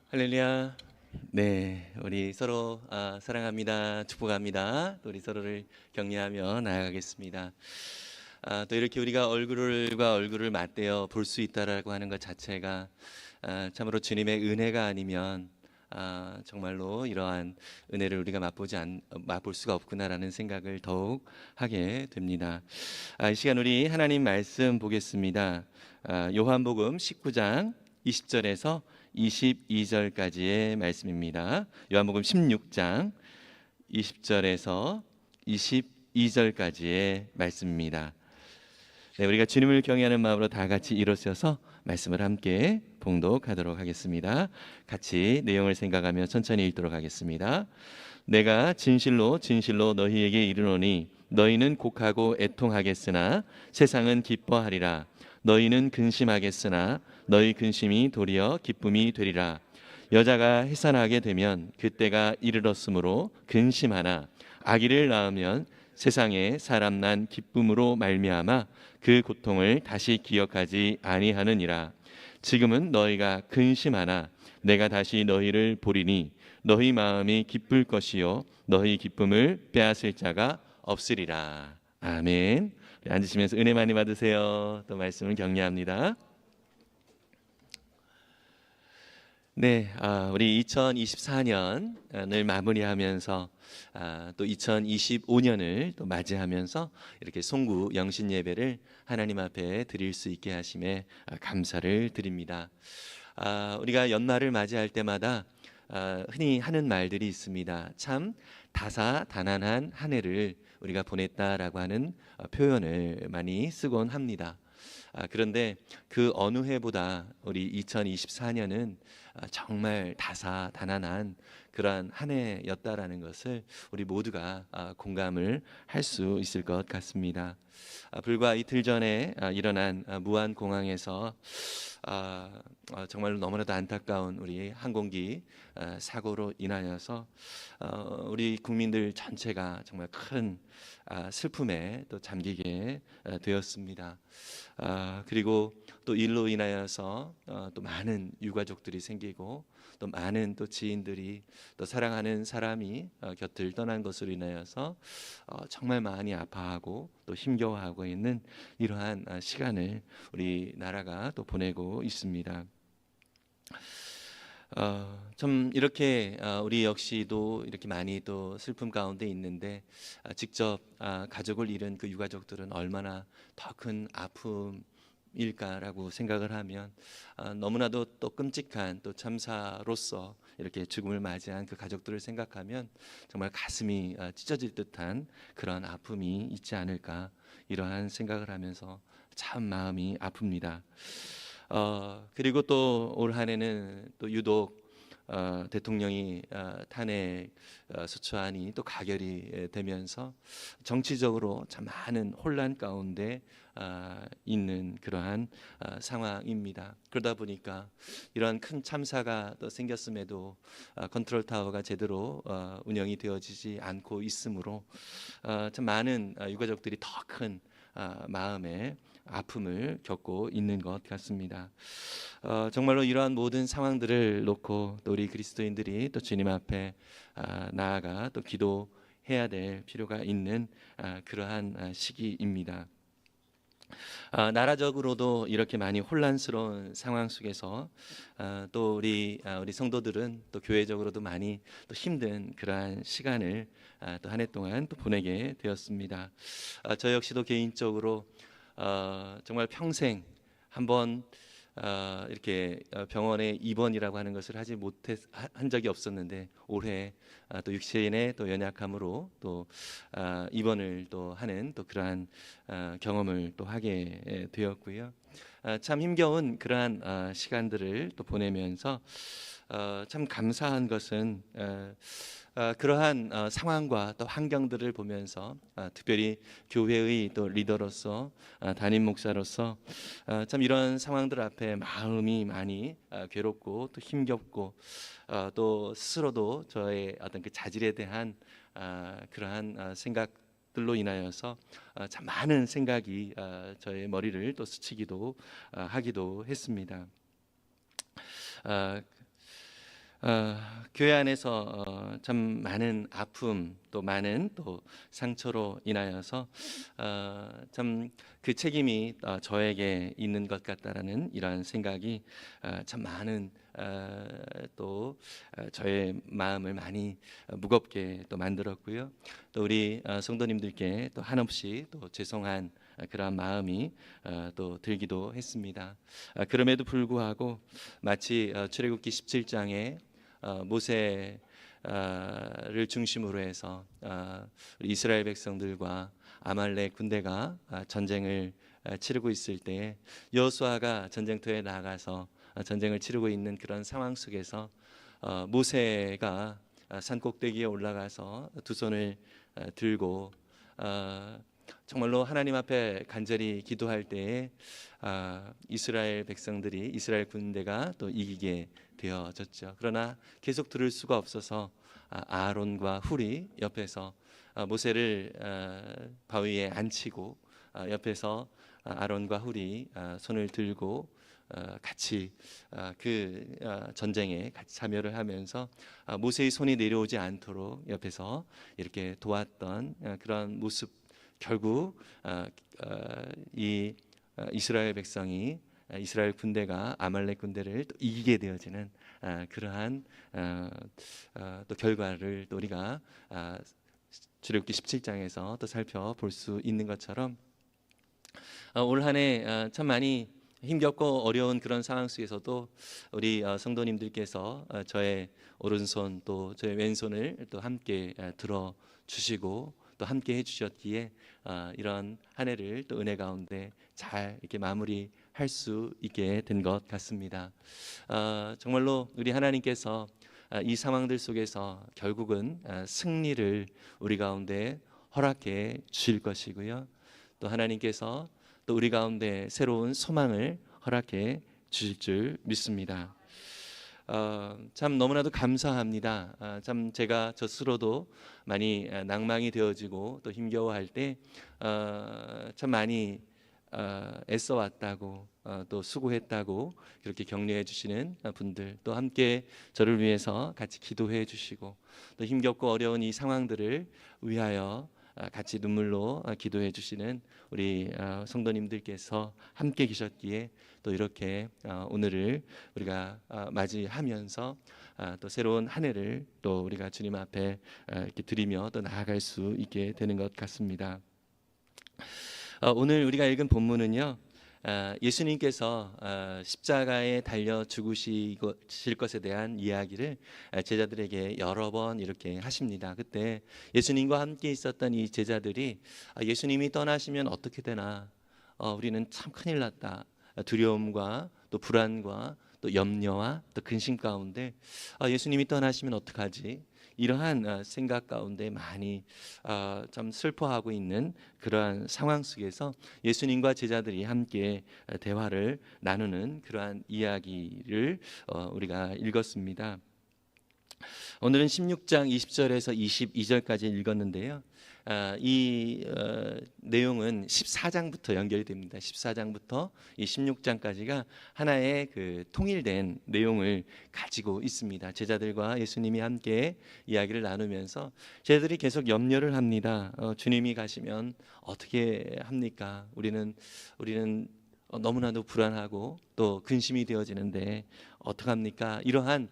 할렐루야. 네, 우리 서로 사랑합니다. 축복합니다. 또 우리 서로를 격려하며 나아가겠습니다. 또 이렇게 우리가 얼굴과 얼굴을 맞대어 볼 수 있다라고 하는 것 자체가 참으로 주님의 은혜가 아니면 정말로 이러한 은혜를 우리가 맛볼 수가 없구나라는 생각을 더욱 하게 됩니다. 이 시간 우리 하나님 말씀 보겠습니다. 요한복음 19장 20절에서 22절까지의 말씀입니다. 요한복음 16장 20절에서 22절까지의 말씀입니다. 네, 우리가 주님을 경외하는 마음으로 다 같이 일어서서 말씀을 함께 봉독하도록 하겠습니다. 같이 내용을 생각하며 천천히 읽도록 하겠습니다. 내가 진실로 진실로 너희에게 이르노니 너희는 곡하고 애통하겠으나 세상은 기뻐하리라. 너희는 근심하겠으나 너희 근심이 도리어 기쁨이 되리라. 여자가 해산하게 되면 그때가 이르렀으므로 근심하나 아기를 낳으면 세상에 사람 난 기쁨으로 말미암아 그 고통을 다시 기억하지 아니하느니라. 지금은 너희가 근심하나 내가 다시 너희를 보리니 너희 마음이 기쁠 것이요 너희 기쁨을 빼앗을 자가 없으리라. 아멘. 앉으시면서 은혜 많이 받으세요. 또 말씀을 격려합니다. 네, 우리 2024년을 마무리하면서 또 2025년을 또 맞이하면서 이렇게 송구 영신 예배를 하나님 앞에 드릴 수 있게 하심에 감사를 드립니다. 우리가 연말을 맞이할 때마다 흔히 하는 말들이 있습니다. 참 다사다난한 한 해를 우리가 보냈다라고 하는 표현을 많이 쓰곤 합니다. 그런데 그 어느 해보다 우리 2024년은 정말 다사다난한 그러한 한 해였다라는 것을 우리 모두가 공감을 할 수 있을 것 같습니다. 불과 이틀 전에 일어난 무안공항에서 정말로 너무나도 안타까운 우리 항공기 사고로 인하여서 우리 국민들 전체가 정말 큰 슬픔에 또 잠기게 되었습니다. 그리고 또 일로 인하여서 또 많은 유가족들이 생기고 또 많은 또 지인들이 또 사랑하는 사람이 곁을 떠난 것으로 인하여서 정말 많이 아파하고 또 힘겨워하고 있는 이러한 시간을 우리나라가 또 보내고 있습니다. 좀 이렇게 우리 역시도 이렇게 많이 또 슬픔 가운데 있는데 직접 가족을 잃은 그 유가족들은 얼마나 더 큰 아픔일까라고 생각을 하면 너무나도 또 끔찍한 또 참사로서 이렇게 죽음을 맞이한 그 가족들을 생각하면 정말 가슴이 찢어질 듯한 그런 아픔이 있지 않을까 이러한 생각을 하면서 참 마음이 아픕니다. 그리고 또 올 한해는 또 유독 대통령이 탄핵 소추안이 또 가결이 되면서 정치적으로 참 많은 혼란 가운데 있는 그러한 상황입니다. 그러다 보니까 이러한 큰 참사가 또 생겼음에도 컨트롤 타워가 제대로 운영이 되어지지 않고 있으므로 참 많은 유가족들이 더 큰 마음의 아픔을 겪고 있는 것 같습니다. 정말로 이러한 모든 상황들을 놓고 또 우리 그리스도인들이 또 주님 앞에 나아가 또 기도해야 될 필요가 있는 그러한 시기입니다. 나라적으로도 이렇게 많이 혼란스러운 상황 속에서 또 우리 성도들은 또 교회적으로도 많이 또 힘든 그러한 시간을 또 한 해 동안 또 보내게 되었습니다. 저 역시도 개인적으로 정말 평생 한번 이렇게 병원에 입원이라고 하는 것을 한 적이 없었는데 올해 또 육신의 또 연약함으로 또 입원을 또 하는 또 그러한 경험을 또 하게 되었고요. 참 힘겨운 그러한 시간들을 또 보내면서 참 감사한 것은 그러한 상황과 또 환경들을 보면서 특별히 교회의 또 리더로서 담임 목사로서 참 이런 상황들 앞에 마음이 많이 괴롭고 또 힘겹고 또 스스로도 저의 어떤 그 자질에 대한 그러한 생각들로 인하여서 참 많은 생각이 저의 머리를 또 스치기도 하기도 했습니다. 교회 안에서 참 많은 아픔 또 많은 또 상처로 인하여서 참 그 책임이 저에게 있는 것 같다라는 이러한 생각이 참 많은 또 저의 마음을 많이 무겁게 또 만들었고요. 또 우리 성도님들께 또 한없이 또 죄송한 그러한 마음이 또 들기도 했습니다. 그럼에도 불구하고 마치 출애굽기 17장에 모세를 중심으로 해서 우리 이스라엘 백성들과 아말렉 군대가 전쟁을 치르고 있을 때에 여호수아가 전쟁터에 나가서 전쟁을 치르고 있는 그런 상황 속에서 모세가 산 꼭대기에 올라가서 두 손을 들고 정말로 하나님 앞에 간절히 기도할 때에 이스라엘 백성들이 이스라엘 군대가 또 이기게 되어졌죠. 그러나 계속 들을 수가 없어서 아론과 훌이 옆에서 모세를 바위에 앉히고 옆에서 아론과 훌이 손을 들고 같이 그 전쟁에 같이 참여를 하면서 모세의 손이 내려오지 않도록 옆에서 이렇게 도왔던 그런 모습, 결국 이 이스라엘 백성이 이스라엘 군대가 아말렉 군대를 또 이기게 되어지는 그러한 또 결과를 또 우리가 출애굽기 17장에서 또 살펴볼 수 있는 것처럼 올 한 해 참 많이 힘겹고 어려운 그런 상황 속에서도 우리 성도님들께서 저의 오른손 또 저의 왼손을 또 함께 들어 주시고 또 함께 해주셨기에 이런 한 해를 또 은혜 가운데 잘 이렇게 마무리할 수 있게 된 것 같습니다. 정말로 우리 하나님께서 이 상황들 속에서 결국은 승리를 우리 가운데 허락해 주실 것이고요. 또 하나님께서 또 우리 가운데 새로운 소망을 허락해 주실 줄 믿습니다. 참 너무나도 감사합니다. 참 제가 저 스스로도 많이 낭망이 되어지고 또 힘겨워할 때 참 많이 애써 왔다고 또 수고했다고 그렇게 격려해 주시는 분들, 또 함께 저를 위해서 같이 기도해 주시고 또 힘겹고 어려운 이 상황들을 위하여 같이 눈물로 기도해 주시는 우리 성도님들께서 함께 계셨기에 또 이렇게 오늘을 우리가 맞이하면서 또 새로운 한 해를 또 우리가 주님 앞에 이렇게 드리며 또 나아갈 수 있게 되는 것 같습니다. 오늘 우리가 읽은 본문은요, 예수님께서 십자가에 달려 죽으실 것에 대한 이야기를 제자들에게 여러 번 이렇게 하십니다. 그때 예수님과 함께 있었던 이 제자들이 예수님이 떠나시면 어떻게 되나, 우리는 참 큰일 났다, 두려움과 또 불안과 또 염려와 또 근심 가운데 예수님이 떠나시면 어떡하지, 이러한 생각 가운데 많이 좀 슬퍼하고 있는 그러한 상황 속에서 예수님과 제자들이 함께 대화를 나누는 그러한 이야기를 우리가 읽었습니다. 오늘은 16장 20절에서 22절까지 읽었는데요. 이 내용은 14장부터 연결이 됩니다. 14장부터 이 16장까지가 하나의 그 통일된 내용을 가지고 있습니다. 제자들과 예수님이 함께 이야기를 나누면서 제자들이 계속 염려를 합니다. 주님이 가시면 어떻게 합니까? 우리는 너무나도 불안하고 또 근심이 되어지는데 어떡합니까? 이러한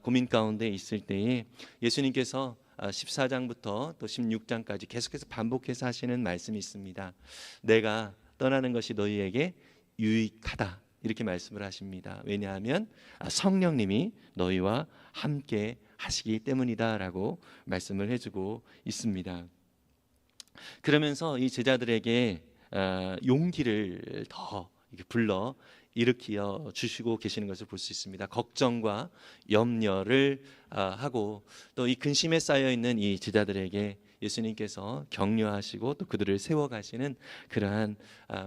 고민 가운데 있을 때에 예수님께서 14장부터 또 16장까지 계속해서 반복해서 하시는 말씀이 있습니다. 내가 떠나는 것이 너희에게 유익하다, 이렇게 말씀을 하십니다. 왜냐하면 성령님이 너희와 함께 하시기 때문이다 라고 말씀을 해주고 있습니다. 그러면서 이 제자들에게 용기를 더 불러 일으켜 주시고 계시는 것을 볼 수 있습니다. 걱정과 염려를 하고 또 이 근심에 쌓여 있는 이 제자들에게 예수님께서 격려하시고 또 그들을 세워가시는 그러한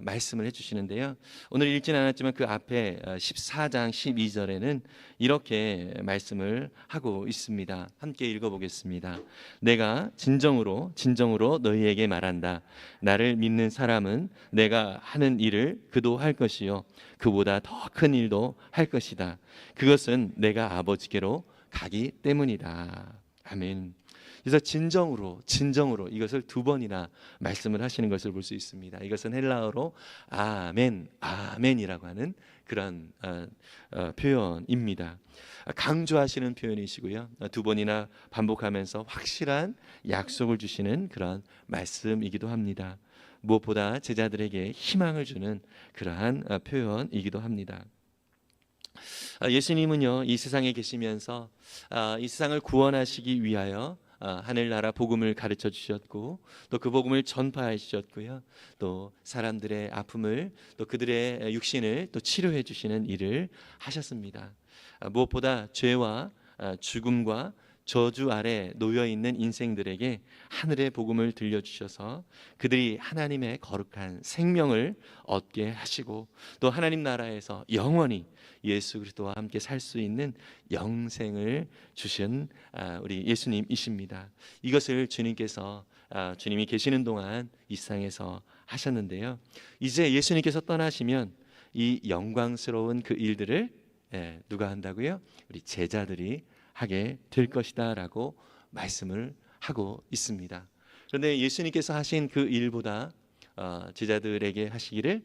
말씀을 해주시는데요. 오늘 읽진 않았지만 그 앞에 14장 12절에는 이렇게 말씀을 하고 있습니다. 함께 읽어보겠습니다. 내가 진정으로 너희에게 말한다. 나를 믿는 사람은 내가 하는 일을 그도 할 것이요 그보다 더 큰 일도 할 것이다. 그것은 내가 아버지께로 가기 때문이다. 아멘. 그래서 진정으로 이것을 두 번이나 말씀을 하시는 것을 볼 수 있습니다. 이것은 헬라어로 아멘, 아멘이라고 하는 그런 표현입니다. 강조하시는 표현이시고요. 두 번이나 반복하면서 확실한 약속을 주시는 그런 말씀이기도 합니다. 무엇보다 제자들에게 희망을 주는 그러한 표현이기도 합니다. 예수님은요, 이 세상에 계시면서 이 세상을 구원하시기 위하여 하늘나라 복음을 가르쳐 주셨고, 또 그 복음을 전파하셨고요, 또 사람들의 아픔을, 또 그들의 육신을 또 치료해 주시는 일을 하셨습니다. 무엇보다 죄와 죽음과 저주 아래 놓여 있는 인생들에게 하늘의 복음을 들려주셔서 그들이 하나님의 거룩한 생명을 얻게 하시고, 또 하나님 나라에서 영원히 예수 그리스도와 함께 살 수 있는 영생을 주신 우리 예수님이십니다. 이것을 주님께서 주님이 계시는 동안 이 세상에서 하셨는데요, 이제 예수님께서 떠나시면 이 영광스러운 그 일들을 누가 한다고요? 우리 제자들이 하게 될 것이다 라고 말씀을 하고 있습니다. 그런데 예수님께서 하신 그 일보다 제자들에게 하시기를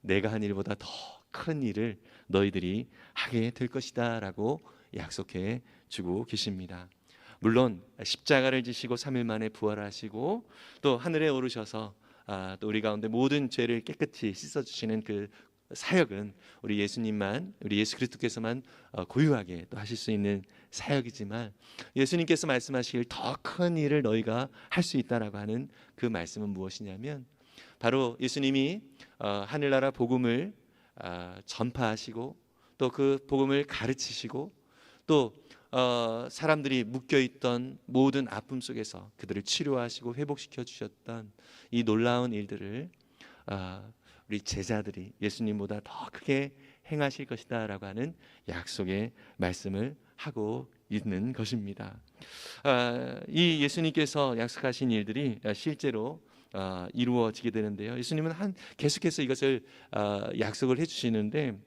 내가 한 일보다 더 큰 일을 너희들이 하게 될 것이다 라고 약속해 주고 계십니다. 물론 십자가를 지시고 3일 만에 부활하시고 또 하늘에 오르셔서 또 우리 가운데 모든 죄를 깨끗이 씻어주시는 그 사역은 우리 예수님만, 우리 예수 그리스도께서만 고유하게 또 하실 수 있는 사역이지만, 예수님께서 말씀하시길 더 큰 일을 너희가 할 수 있다라고 하는 그 말씀은 무엇이냐면, 바로 예수님이 하늘나라 복음을 전파하시고 또 그 복음을 가르치시고, 또 사람들이 묶여있던 모든 아픔 속에서 그들을 치료하시고 회복시켜 주셨던 이 놀라운 일들을 우리 제자들이 예수님보다 더 크게 행하실 것이다 라고 하는 약속의 말씀을 하고 있는 것입니다. 이 예수님께서 약속하신 일들이 실제로 이루어지게 되는데요, 예수님은 계속해서 이것을 약속을 해주시는데,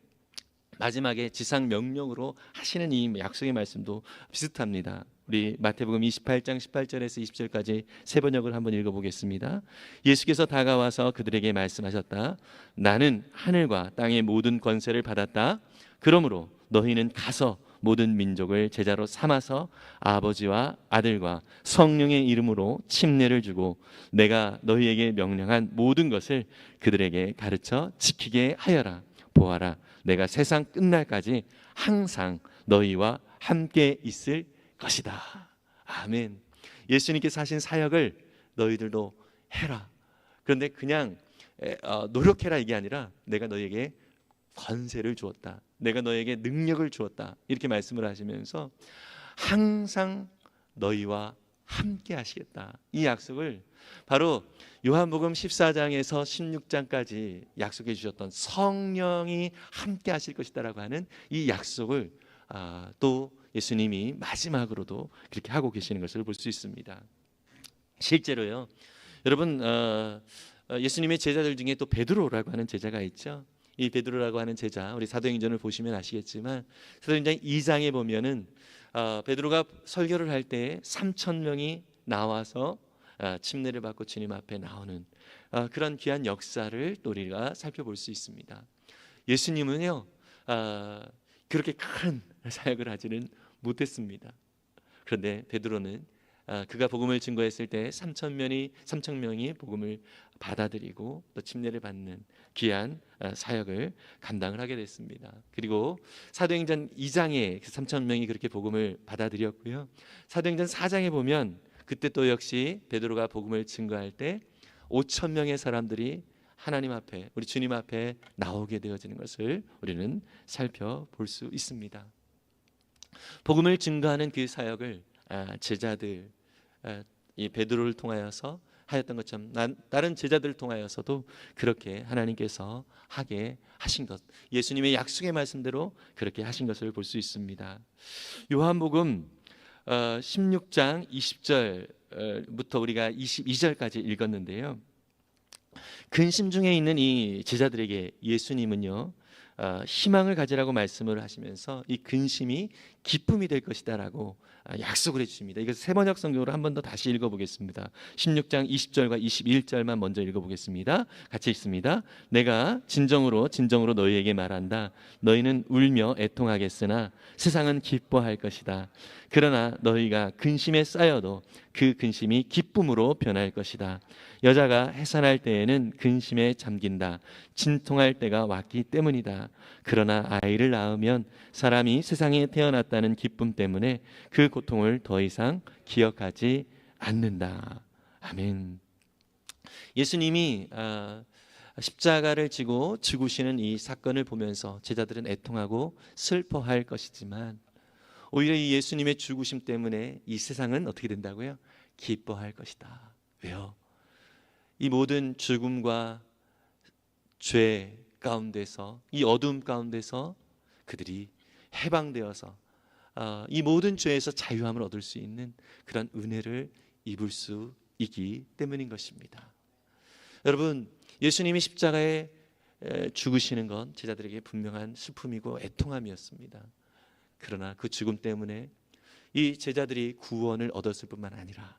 마지막에 지상 명령으로 하시는 이 약속의 말씀도 비슷합니다. 우리 마태복음 28장 18절에서 20절까지 세 번역을 한번 읽어보겠습니다. 예수께서 다가와서 그들에게 말씀하셨다. 나는 하늘과 땅의 모든 권세를 받았다. 그러므로 너희는 가서 모든 민족을 제자로 삼아서 아버지와 아들과 성령의 이름으로 침례를 주고 내가 너희에게 명령한 모든 것을 그들에게 가르쳐 지키게 하여라. 보아라, 내가 세상 끝날까지 항상 너희와 함께 있을 것이다. 아멘. 예수님께서 하신 사역을 너희들도 해라. 그런데 그냥 노력해라 이게 아니라 내가 너희에게 권세를 주었다, 내가 너희에게 능력을 주었다, 이렇게 말씀을 하시면서 항상 너희와 함께 하시겠다, 이 약속을 바로 요한복음 14장에서 16장까지 약속해 주셨던 성령이 함께 하실 것이다라고 하는 이 약속을 또 예수님이 마지막으로도 그렇게 하고 계시는 것을 볼 수 있습니다. 실제로요, 여러분, 예수님의 제자들 중에 또 베드로라고 하는 제자가 있죠. 이 베드로라고 하는 제자, 우리 사도행전을 보시면 아시겠지만 사도행전 2장에 보면은 베드로가 설교를 할 때 3,000명이 나와서 침례를 받고 주님 앞에 나오는 그런 귀한 역사를 또 우리가 살펴볼 수 있습니다. 예수님은요 그렇게 큰 사역을 하지는 못했습니다. 그런데 베드로는 그가 복음을 증거했을 때 3,000명이 복음을 받아들이고 또 침례를 받는 귀한 사역을 감당을 하게 됐습니다. 그리고 사도행전 2장에 3,000명이 그렇게 복음을 받아들였고요, 사도행전 4장에 보면 그때 또 역시 베드로가 복음을 증거할 때 5,000명의 사람들이 하나님 앞에, 우리 주님 앞에 나오게 되어지는 것을 우리는 살펴볼 수 있습니다. 복음을 증거하는 그 사역을 제자들, 이 베드로를 통하여서 하였던 것처럼 다른 제자들을 통하여서도 그렇게 하나님께서 하게 하신 것, 예수님의 약속의 말씀대로 그렇게 하신 것을 볼 수 있습니다. 요한복음 16장 20절부터 우리가 22절까지 읽었는데요, 근심 중에 있는 이 제자들에게 예수님은요 희망을 가지라고 말씀을 하시면서 이 근심이 기쁨이 될 것이다라고 약속을 해주십니다. 이것을 세번역 성경으로 한 번 더 다시 읽어보겠습니다. 16장 20절과 21절만 먼저 읽어보겠습니다. 같이 읽습니다. 내가 진정으로 너희에게 말한다. 너희는 울며 애통하겠으나 세상은 기뻐할 것이다. 그러나 너희가 근심에 쌓여도 그 근심이 기쁨으로 변할 것이다. 여자가 해산할 때에는 근심에 잠긴다. 진통할 때가 왔기 때문이다. 그러나 아이를 낳으면 사람이 세상에 태어났다는 기쁨 때문에 그 고통을 더 이상 기억하지 않는다. 아멘. 예수님이 십자가를 지고 죽으시는 이 사건을 보면서 제자들은 애통하고 슬퍼할 것이지만 오히려 이 예수님의 죽으심 때문에 이 세상은 어떻게 된다고요? 기뻐할 것이다. 왜요? 이 모든 죽음과 죄 가운데서, 이 어둠 가운데서 그들이 해방되어서 이 모든 죄에서 자유함을 얻을 수 있는 그런 은혜를 입을 수 있기 때문인 것입니다. 여러분, 예수님이 십자가에 죽으시는 건 제자들에게 분명한 슬픔이고 애통함이었습니다. 그러나 그 죽음 때문에 이 제자들이 구원을 얻었을 뿐만 아니라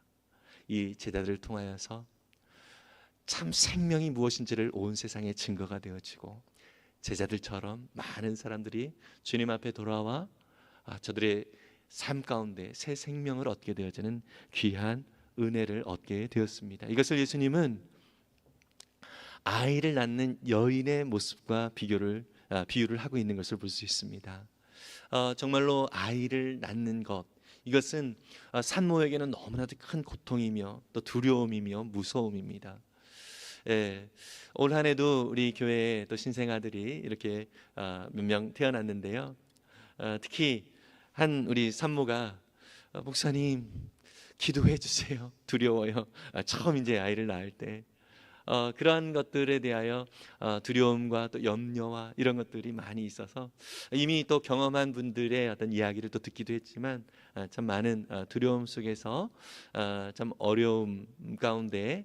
이 제자들을 통하여서 참 생명이 무엇인지를 온 세상에 증거가 되어지고 제자들처럼 많은 사람들이 주님 앞에 돌아와 저들의 삶 가운데 새 생명을 얻게 되어지는 귀한 은혜를 얻게 되었습니다. 이것을 예수님은 아이를 낳는 여인의 모습과 비유를 하고 있는 것을 볼 수 있습니다. 정말로 아이를 낳는 것, 이것은 산모에게는 너무나도 큰 고통이며 또 두려움이며 무서움입니다. 올 한 해도 우리 교회에 또 신생아들이 이렇게 몇 명 태어났는데요. 특히 한 우리 산모가 목사님 기도해 주세요. 두려워요. 처음 이제 아이를 낳을 때 그러한 것들에 대하여 두려움과 또 염려와 이런 것들이 많이 있어서 이미 또 경험한 분들의 어떤 이야기를 또 듣기도 했지만 참 많은 두려움 속에서 참 어려움 가운데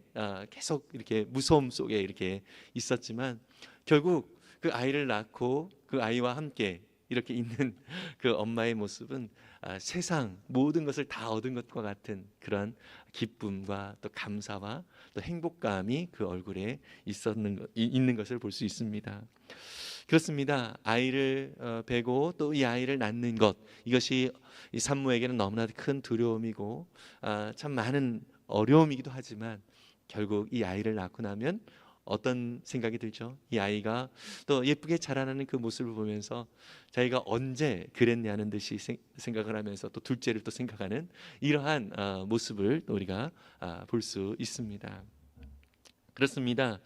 계속 이렇게 무서움 속에 이렇게 있었지만 결국 그 아이를 낳고 그 아이와 함께 이렇게 있는 그 엄마의 모습은 세상 모든 것을 다 얻은 것과 같은 그런 기쁨과 또 감사와 또 행복감이 그 얼굴에 있는 것을 볼 수 있습니다. 그렇습니다. 아이를 베고 또 이 아이를 낳는 것, 이것이 이 산모에게는 너무나 큰 두려움이고 참 많은 어려움이기도 하지만 결국 이 아이를 낳고 나면 어떤 생각이 들죠? 이 아이가 또 예쁘게 자라나는 그 모습을 보면서 자기가 언제 그랬냐는 듯이 생각을 하면서 또 둘째를 또 생각하는 이러한 모습을 또 우리가 볼 수 있습니다. 그렇습니다.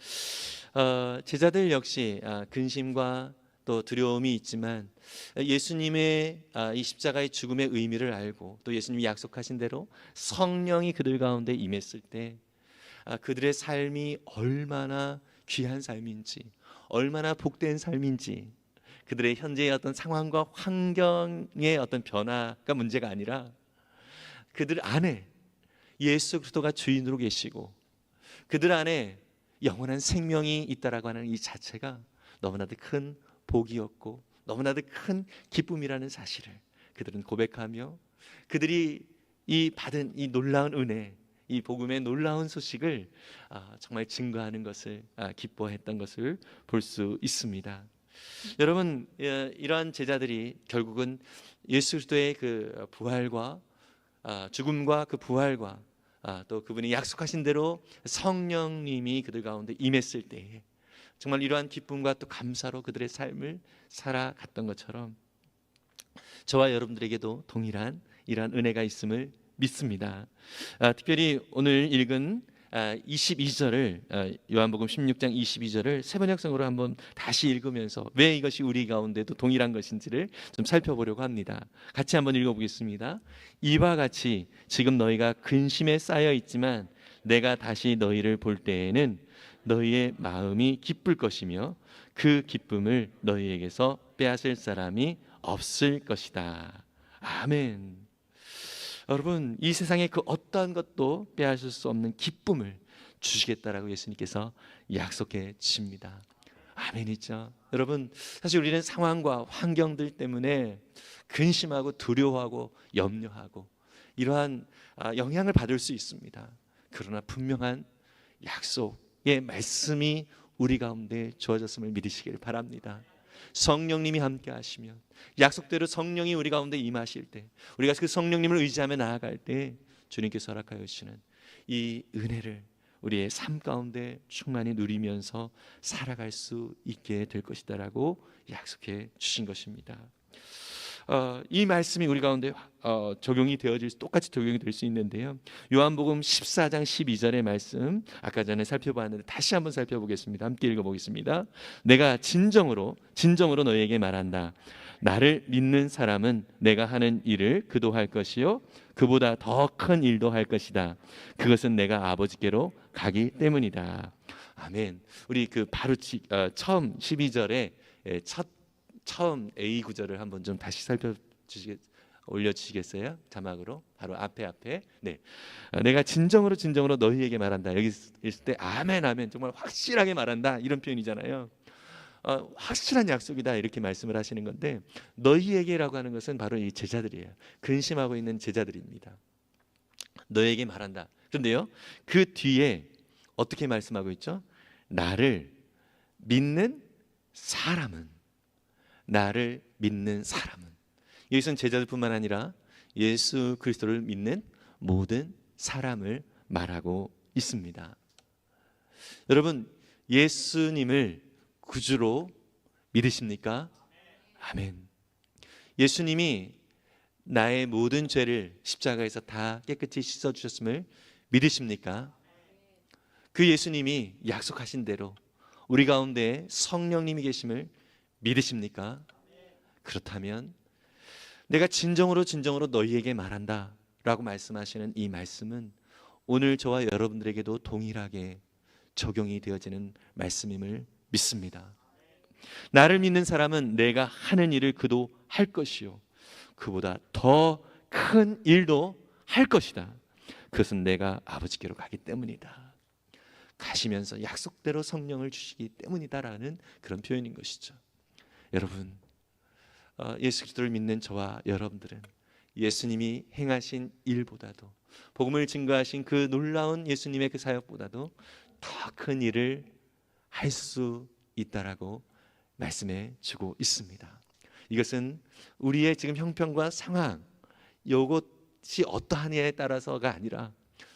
제자들 역시 근심과 또 두려움이 있지만 예수님의 이 십자가의 죽음의 의미를 알고 또 예수님이 약속하신 대로 성령이 그들 가운데 임했을 때 그들의 삶이 얼마나 귀한 삶인지, 얼마나 복된 삶인지, 그들의 현재의 어떤 상황과 환경의 어떤 변화가 문제가 아니라 그들 안에 예수 그리스도가 주인으로 계시고 그들 안에 영원한 생명이 있다라고 하는 이 자체가 너무나도 큰 복이었고 너무나도 큰 기쁨이라는 사실을 그들은 고백하며 그들이 이 받은 이 놀라운 은혜, 이 복음의 놀라운 소식을 정말 증거하는 것을 기뻐했던 것을 볼 수 있습니다. 여러분, 이러한 제자들이 결국은 예수 그리스도의 그 부활과 죽음과 그 부활과 또 그분이 약속하신 대로 성령님이 그들 가운데 임했을 때에 정말 이러한 기쁨과 또 감사로 그들의 삶을 살아갔던 것처럼 저와 여러분들에게도 동일한 이러한 은혜가 있음을 믿습니다. 특별히 오늘 읽은 22절을 요한복음 16장 22절을 세번역성으로 한번 다시 읽으면서 왜 이것이 우리 가운데도 동일한 것인지를 좀 살펴보려고 합니다. 같이 한번 읽어보겠습니다. 이와 같이 지금 너희가 근심에 쌓여 있지만 내가 다시 너희를 볼 때에는 너희의 마음이 기쁠 것이며 그 기쁨을 너희에게서 빼앗을 사람이 없을 것이다. 아멘. 여러분, 이 세상의 그 어떠한 것도 빼앗을 수 없는 기쁨을 주시겠다라고 예수님께서 약속해 주십니다. 아멘이죠. 여러분, 사실 우리는 상황과 환경들 때문에 근심하고 두려워하고 염려하고 이러한 영향을 받을 수 있습니다. 그러나 분명한 약속의 말씀이 우리 가운데 주어졌음을 믿으시길 바랍니다. 성령님이 함께 하시면, 약속대로 성령이 우리 가운데 임하실 때, 우리가 그 성령님을 의지하며 나아갈 때 주님께서 허락하여 주시는 이 은혜를 우리의 삶 가운데 충만히 누리면서 살아갈 수 있게 될 것이다라고 약속해 주신 것입니다. 이 말씀이 우리 가운데 똑같이 적용이 될 수 있는데요. 요한복음 14장 12절의 말씀, 아까 전에 살펴봤는데 다시 한번 살펴보겠습니다. 함께 읽어보겠습니다. 내가 진정으로 너희에게 말한다. 나를 믿는 사람은 내가 하는 일을 그도 할 것이요 그보다 더 큰 일도 할 것이다. 그것은 내가 아버지께로 가기 때문이다. 아멘. 우리 바로 처음 12절에 처음 A 구절을 한번 좀 다시 올려주시겠어요? 자막으로 바로 앞에. 네, 내가 진정으로 너희에게 말한다. 여기 있을 때 아멘 정말 확실하게 말한다 이런 표현이잖아요. 확실한 약속이다 이렇게 말씀을 하시는 건데, 너희에게라고 하는 것은 바로 이 제자들이에요. 근심하고 있는 제자들입니다. 너희에게 말한다. 그런데요, 그 뒤에 어떻게 말씀하고 있죠? 나를 믿는 사람은, 여기서는 제자들뿐만 아니라 예수 그리스도를 믿는 모든 사람을 말하고 있습니다. 여러분, 예수님을 구주로 믿으십니까? 아멘. 예수님이 나의 모든 죄를 십자가에서 다 깨끗이 씻어주셨음을 믿으십니까? 그 예수님이 약속하신 대로 우리 가운데 성령님이 계심을 믿으십니까? 그렇다면 내가 진정으로 너희에게 말한다 라고 말씀하시는 이 말씀은 오늘 저와 여러분들에게도 동일하게 적용이 되어지는 말씀임을 믿습니다. 나를 믿는 사람은 내가 하는 일을 그도 할 것이요 그보다 더 큰 일도 할 것이다. 그것은 내가 아버지께로 가기 때문이다. 가시면서 약속대로 성령을 주시기 때문이다라는 그런 표현인 것이죠. 여러분, 예수 그리스도를 믿는 저와 여러분들은 예수님이 행하신 일보다도, 복음을 증거하신 그 놀라운 예수님의 그 사역보다도 더 큰 일을 할 수 있다라고 말씀해 주고 있습니다. 이것은 우리의 지금 형편과 상황, 이것이 어떠하냐에 따라서가 아니라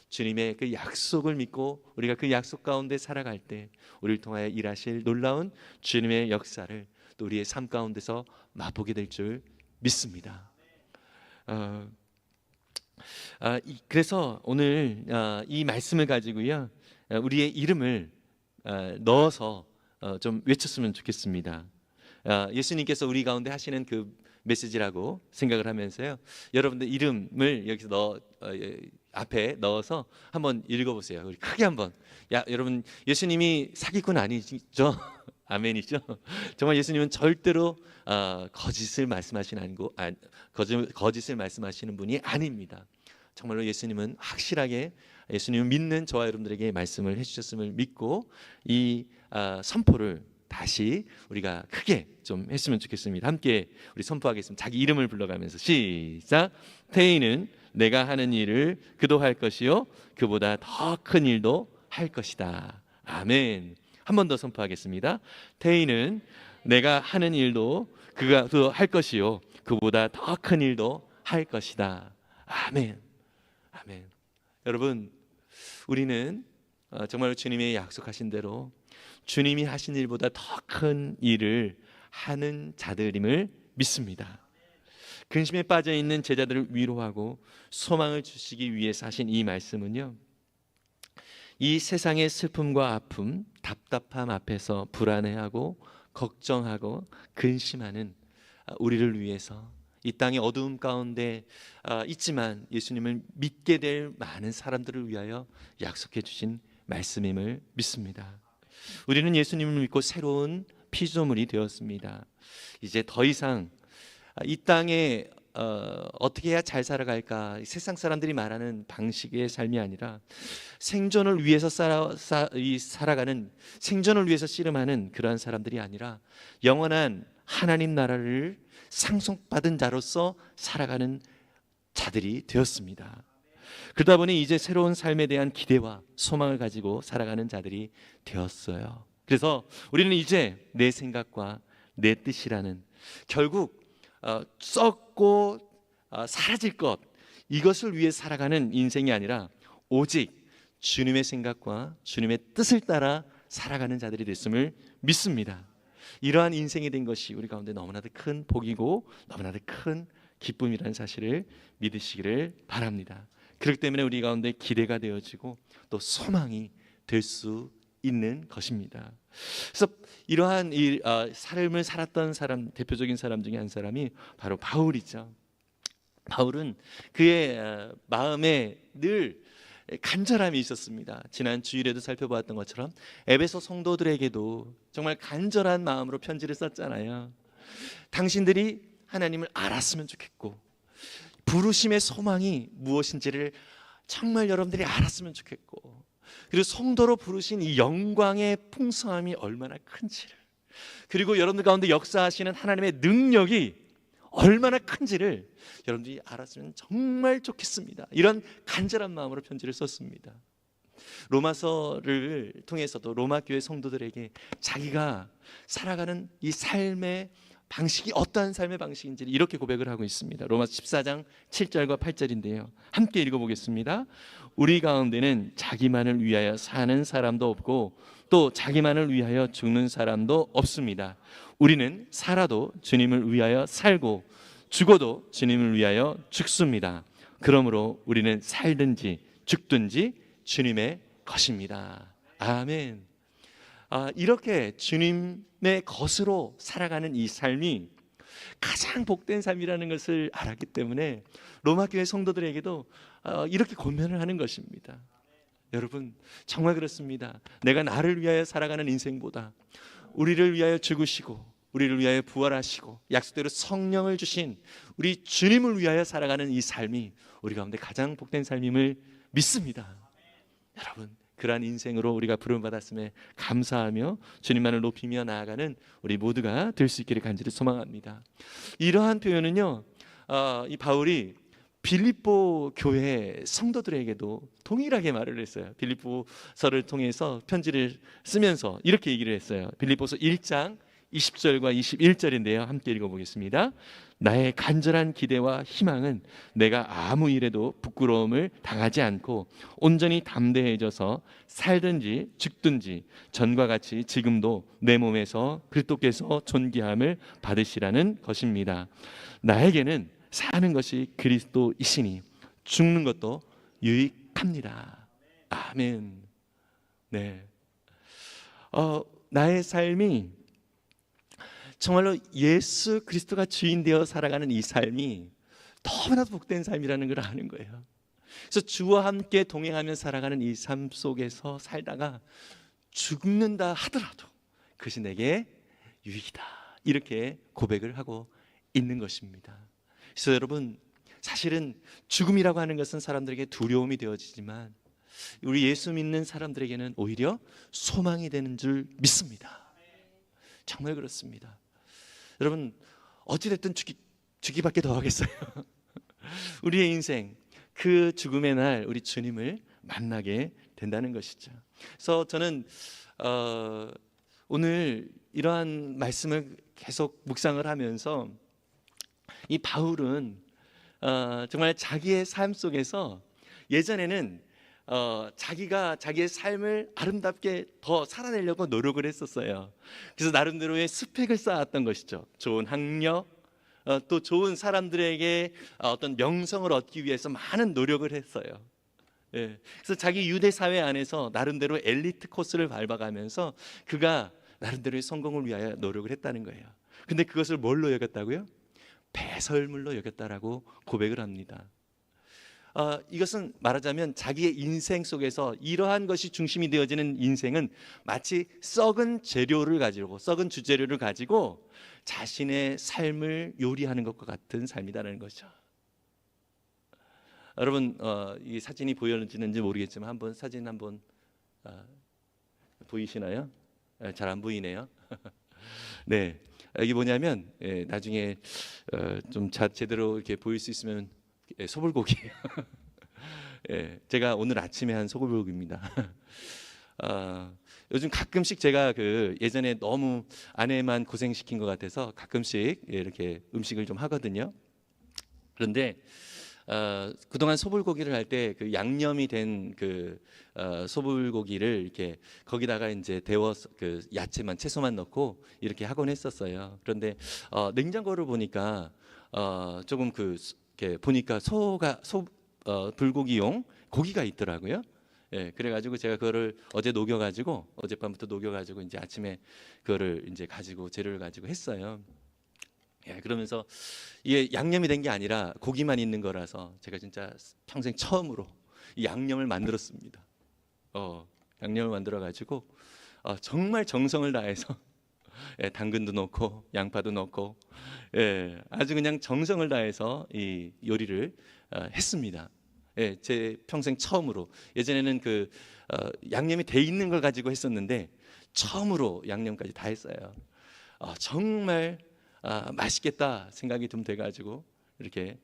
주님의 그 약속을 믿고 우리가 그 약속 가운데 살아갈 때 우리를 통하여 일하실 놀라운 주님의 역사를 또 우리의 삶 가운데서 맛보게 될 줄 믿습니다. 그래서 오늘 이 말씀을 가지고요, 우리의 이름을 넣어서 좀 외쳤으면 좋겠습니다. 예수님께서 우리 가운데 하시는 그 메시지라고 생각을 하면서요, 여러분들 이름을 여기서 앞에 넣어서 한번 읽어보세요. 우리 크게 한번. 여러분, 예수님이 사기꾼 아니죠? 아멘이죠. 정말 예수님은 절대로 거짓을 말씀하시는 분이 아닙니다. 정말로 예수님은 확실하게, 예수님을 믿는 저와 여러분들에게 말씀을 해주셨음을 믿고 이 선포를 다시 우리가 크게 좀 했으면 좋겠습니다. 함께 우리 선포하겠습니다. 자기 이름을 불러가면서 시작. 태희는 내가 하는 일을 그도 할 것이요 그보다 더 큰 일도 할 것이다. 아멘. 한 번 더 선포하겠습니다. 태희는 내가 하는 일도 그도 할 것이요 그보다 더 큰 일도 할 것이다. 아멘. 아멘. 여러분, 우리는 정말 주님의 약속하신 대로 주님이 하신 일보다 더 큰 일을 하는 자들임을 믿습니다. 근심에 빠져 있는 제자들을 위로하고 소망을 주시기 위해서 하신 이 말씀은요, 이 세상의 슬픔과 아픔, 답답함 앞에서 불안해하고 걱정하고 근심하는 우리를 위해서, 이 땅의 어두움 가운데 있지만 예수님을 믿게 될 많은 사람들을 위하여 약속해 주신 말씀임을 믿습니다. 우리는 예수님을 믿고 새로운 피조물이 되었습니다. 이제 더 이상 이 땅에 어떻게 해야 잘 살아갈까? 세상 사람들이 말하는 방식의 삶이 아니라 생존을 위해서 살아가는, 생존을 위해서 씨름하는 그러한 사람들이 아니라 영원한 하나님 나라를 상속받은 자로서 살아가는 자들이 되었습니다. 그러다 보니 이제 새로운 삶에 대한 기대와 소망을 가지고 살아가는 자들이 되었어요. 그래서 우리는 이제 내 생각과 내 뜻이라는, 결국 썩고 사라질 것, 이것을 위해 살아가는 인생이 아니라 오직 주님의 생각과 주님의 뜻을 따라 살아가는 자들이 됐음을 믿습니다. 이러한 인생이 된 것이 우리 가운데 너무나도 큰 복이고 너무나도 큰 기쁨이라는 사실을 믿으시기를 바랍니다. 그렇기 때문에 우리 가운데 기대가 되어지고 또 소망이 될 수 있는 것입니다. 그래서 이러한 삶을 살았던 사람, 대표적인 사람 중에 한 사람이 바로 바울이죠. 바울은 그의 마음에 늘 간절함이 있었습니다. 지난 주일에도 살펴보았던 것처럼 에베소 성도들에게도 정말 간절한 마음으로 편지를 썼잖아요. 당신들이 하나님을 알았으면 좋겠고 부르심의 소망이 무엇인지를 정말 여러분들이 알았으면 좋겠고, 그리고 성도로 부르신 이 영광의 풍성함이 얼마나 큰지를, 그리고 여러분들 가운데 역사하시는 하나님의 능력이 얼마나 큰지를 여러분들이 알았으면 정말 좋겠습니다. 이런 간절한 마음으로 편지를 썼습니다. 로마서를 통해서도 로마 교회 성도들에게 자기가 살아가는 이 삶의 방식이 어떠한 삶의 방식인지를 이렇게 고백을 하고 있습니다. 로마서 14장 7절과 8절인데요. 함께 읽어보겠습니다. 우리 가운데는 자기만을 위하여 사는 사람도 없고 또 자기만을 위하여 죽는 사람도 없습니다. 우리는 살아도 주님을 위하여 살고 죽어도 주님을 위하여 죽습니다. 그러므로 우리는 살든지 죽든지 주님의 것입니다. 아멘. 이렇게 주님의 것으로 살아가는 이 삶이 가장 복된 삶이라는 것을 알았기 때문에 로마 교회 성도들에게도 이렇게 권면을 하는 것입니다. 여러분, 정말 그렇습니다. 내가 나를 위하여 살아가는 인생보다 우리를 위하여 죽으시고 우리를 위하여 부활하시고 약속대로 성령을 주신 우리 주님을 위하여 살아가는 이 삶이 우리 가운데 가장 복된 삶임을 믿습니다. 여러분, 그러한 인생으로 우리가 부름받았음에 감사하며 주님만을 높이며 나아가는 우리 모두가 될 수 있기를 간절히 소망합니다. 이러한 표현은요, 이 바울이 빌립보 교회 성도들에게도 동일하게 말을 했어요. 빌립보서를 통해서 편지를 쓰면서 이렇게 얘기를 했어요. 빌립보서 1장 20절과 21절인데요. 함께 읽어보겠습니다. 나의 간절한 기대와 희망은 내가 아무 일에도 부끄러움을 당하지 않고 온전히 담대해져서 살든지 죽든지 전과 같이 지금도 내 몸에서 그리스도께서 존귀함을 받으시라는 것입니다. 나에게는 사는 것이 그리스도이시니 죽는 것도 유익합니다. 아멘. 네. 나의 삶이 정말로 예수 그리스도가 주인 되어 살아가는 이 삶이 너무나도 복된 삶이라는 걸 아는 거예요. 그래서 주와 함께 동행하며 살아가는 이 삶 속에서 살다가 죽는다 하더라도 그것이 내게 유익이다, 이렇게 고백을 하고 있는 것입니다. 그래서 여러분, 사실은 죽음이라고 하는 것은 사람들에게 두려움이 되어지지만 우리 예수 믿는 사람들에게는 오히려 소망이 되는 줄 믿습니다. 정말 그렇습니다. 여러분, 어찌됐든 죽기밖에 더 하겠어요. 우리의 인생, 그 죽음의 날 우리 주님을 만나게 된다는 것이죠. 그래서 저는 오늘 이러한 말씀을 계속 묵상을 하면서 이 바울은 정말 자기의 삶 속에서 예전에는 자기가 자기의 삶을 아름답게 더 살아내려고 노력을 했었어요. 그래서 나름대로의 스펙을 쌓았던 것이죠. 좋은 학력, 또 좋은 사람들에게 어떤 명성을 얻기 위해서 많은 노력을 했어요. 예. 그래서 자기 유대 사회 안에서 나름대로 엘리트 코스를 밟아가면서 그가 나름대로의 성공을 위하여 노력을 했다는 거예요. 근데 그것을 뭘로 여겼다고요? 배설물로 여겼다라고 고백을 합니다. 이것은 말하자면 자기의 인생 속에서 이러한 것이 중심이 되어지는 인생은 마치 썩은 재료를 가지고, 썩은 주재료를 가지고 자신의 삶을 요리하는 것과 같은 삶이라는 거죠. 여러분, 이 사진이 보여지는지 모르겠지만 한번 사진 한번 보이시나요? 잘 안 보이네요. 네, 이게 뭐냐면 나중에 좀 제대로 이렇게 보일 수 있으면 소불고기예요. 제가 오늘 아침에 한 소불고기입니다. 요즘 가끔씩 제가 예전에 너무 아내만 고생시킨 것 같아서 가끔씩 이렇게 음식을 좀 하거든요. 그런데 그동안 소불고기를 할 때 양념이 된 소불고기를 이렇게 거기다가 이제 데워서 야채만 채소만 넣고 이렇게 하곤 했었어요. 그런데 냉장고를 보니까 조금 이렇게 보니까 불고기용 고기가 있더라고요. 그래가지고 제가 그거를 어제 녹여가지고 어젯밤부터 녹여가지고 이제 아침에 그거를 이제 가지고 재료를 가지고 했어요. 그러면서 이게 양념이 된 게 아니라 고기만 있는 거라서 제가 진짜 평생 처음으로 이 양념을 만들었습니다. 양념을 만들어 가지고 정말 정성을 다해서 당근도 넣고 양파도 넣고 아주 그냥 정성을 다해서 이 요리를 했습니다. 제 평생 처음으로. 예전에는 양념이 돼 있는 걸 가지고 했었는데 처음으로 양념까지 다 했어요. 정말 맛있겠다 생각이 좀 돼가지고 이렇게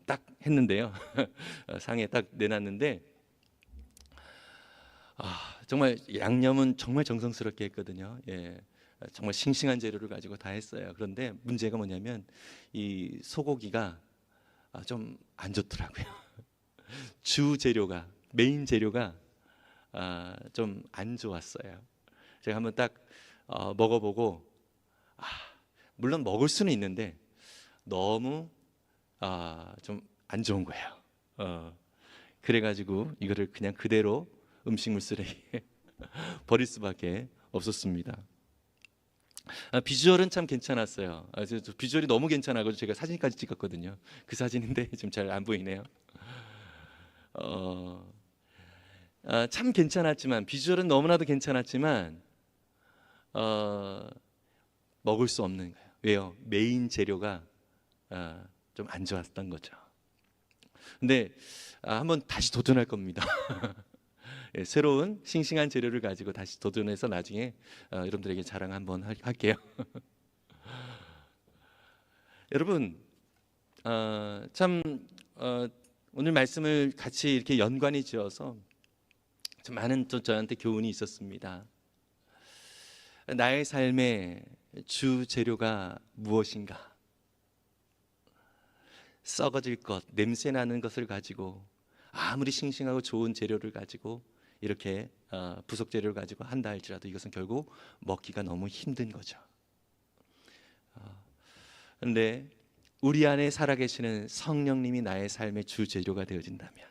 딱 했는데요. 상에 딱 내놨는데 정말 양념은 정말 정성스럽게 했거든요. 정말 싱싱한 재료를 가지고 다 했어요. 그런데 문제가 뭐냐면 이 소고기가 좀 안 좋더라고요. 주 재료가, 메인 재료가 좀 안 좋았어요. 제가 한번 딱 먹어보고 물론 먹을 수는 있는데 너무 좀 안 좋은 거예요. 그래가지고 이거를 그냥 그대로 음식물 쓰레기에 버릴 수밖에 없었습니다. 비주얼은 참 괜찮았어요. 비주얼이 너무 괜찮아서 제가 사진까지 찍었거든요. 그 사진인데 지금 잘 안 보이네요. 참 괜찮았지만 비주얼은 너무나도 괜찮았지만 먹을 수 없는 거예요. 왜요? 메인 재료가 좀 안 좋았던 거죠. 근데 한번 다시 도전할 겁니다. 새로운 싱싱한 재료를 가지고 다시 도전해서 나중에 여러분들에게 자랑 한번 할게요. 여러분, 참 오늘 말씀을 같이 이렇게 연관이 지어서 좀 많은 또 저한테 교훈이 있었습니다. 나의 삶의 주 재료가 무엇인가? 썩어질 것, 냄새 나는 것을 가지고 아무리 싱싱하고 좋은 재료를 가지고 이렇게 부속 재료를 가지고 한다 할지라도 이것은 결국 먹기가 너무 힘든 거죠. 그런데 우리 안에 살아계시는 성령님이 나의 삶의 주 재료가 되어진다면,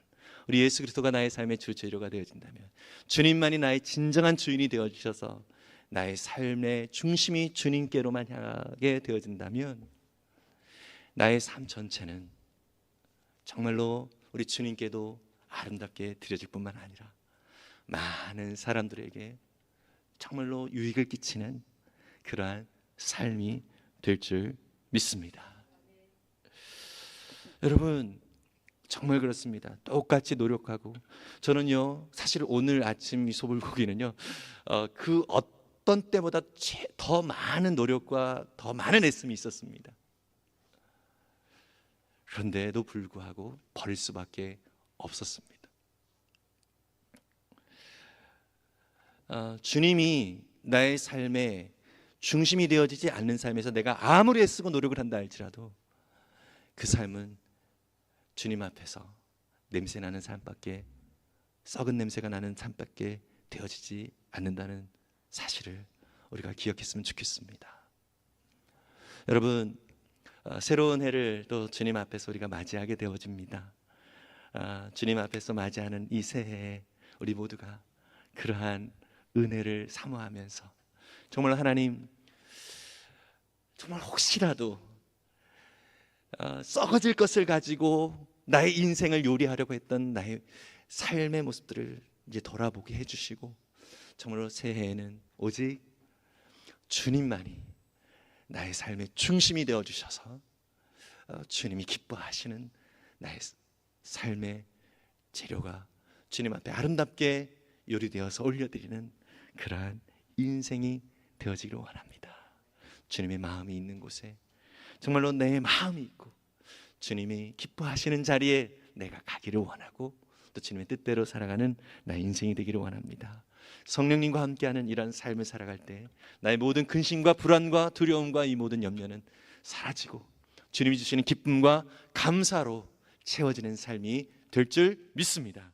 우리 예수 그리스도가 나의 삶의 주 재료가 되어진다면, 주님만이 나의 진정한 주인이 되어 주셔서 나의 삶의 중심이 주님께로만 향하게 되어진다면 나의 삶 전체는 정말로 우리 주님께도 아름답게 드려질 뿐만 아니라 많은 사람들에게 정말로 유익을 끼치는 그러한 삶이 될 줄 믿습니다. 여러분, 정말 그렇습니다. 똑같이 노력하고, 저는요 사실 오늘 아침 이 소불고기는요 그 어떤 때보다 더 많은 노력과 더 많은 애씀이 있었습니다. 그런데도 불구하고 버릴 수밖에 없었습니다. 주님이 나의 삶의 중심이 되어지지 않는 삶에서 내가 아무리 애쓰고 노력을 한다 할지라도 그 삶은 주님 앞에서 냄새나는 삶밖에, 썩은 냄새가 나는 삶밖에 되어지지 않는다는 사실을 우리가 기억했으면 좋겠습니다. 여러분, 새로운 해를 또 주님 앞에서 우리가 맞이하게 되어집니다. 주님 앞에서 맞이하는 이 새해에 우리 모두가 그러한 은혜를 사모하면서 정말 하나님, 정말 혹시라도 썩어질 것을 가지고 나의 인생을 요리하려고 했던 나의 삶의 모습들을 이제 돌아보게 해주시고, 정말로 새해에는 오직 주님만이 나의 삶의 중심이 되어 주셔서 주님이 기뻐하시는 나의 삶의 재료가 주님 앞에 아름답게 요리되어서 올려드리는 그러한 인생이 되어지기를 원합니다. 주님의 마음이 있는 곳에 정말로 내 마음이 있고 주님이 기뻐하시는 자리에 내가 가기를 원하고, 또 주님의 뜻대로 살아가는 나의 인생이 되기를 원합니다. 성령님과 함께하는 이런 삶을 살아갈 때 나의 모든 근심과 불안과 두려움과 이 모든 염려는 사라지고 주님이 주시는 기쁨과 감사로 채워지는 삶이 될 줄 믿습니다.